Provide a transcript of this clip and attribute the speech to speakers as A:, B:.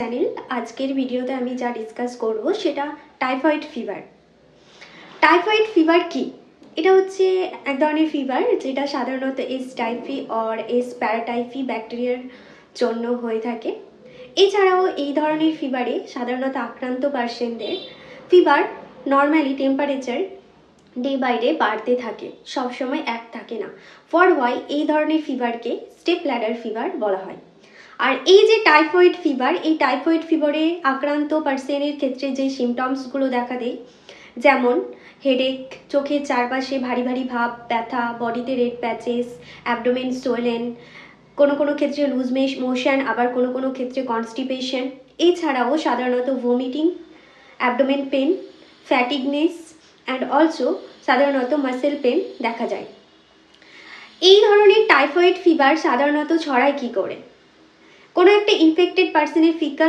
A: Channel. আজকের ভিডিওতে আমি যা ডিসকাস করব সেটা টাইফয়েড ফিভার। টাইফয়েড ফিভার কি? এটা হচ্ছে এক ধরনের ফিভার যেটা সাধারণত এস টাইফি অর এস প্যারাটাইফি ব্যাকটেরিয়ার জন্য হয়ে থাকে। এছাড়াও এই ধরনের ফিভারে সাধারণত আক্রান্ত পার্সনদের fever normally temperature day by day বাড়তে থাকে, সবসময় এক থাকে না। ফর হোয়াই এই ধরনের ফিভারকে স্টেপ ল্যাডার ফিভার বলা হয়। আর এই যে টাইফয়েড ফিভার, এই টাইফয়েড ফিভারে আক্রান্ত পার্সনের ক্ষেত্রে যে সিমটমসগুলো দেখা দেয়, যেমন হেডেক, চোখের চারপাশে ভারী ভারী ভাব, ব্যথা, বডিতে রেড প্যাচেস, অ্যাবডোমেন সোয়েলেন, কোনো কোনো ক্ষেত্রে লুজ মোশন, আবার কোনো কোনো ক্ষেত্রে কনস্টিপেশন। এছাড়াও সাধারণত vomiting, abdomen pain, fatigueness and also সাধারণত মাসেল পেন দেখা যায়। এই ধরনের টাইফয়েড ফিভার সাধারণত ছড়ায় কী করে? কোনো একটা ইনফেক্টেড পার্সনের ফিকাল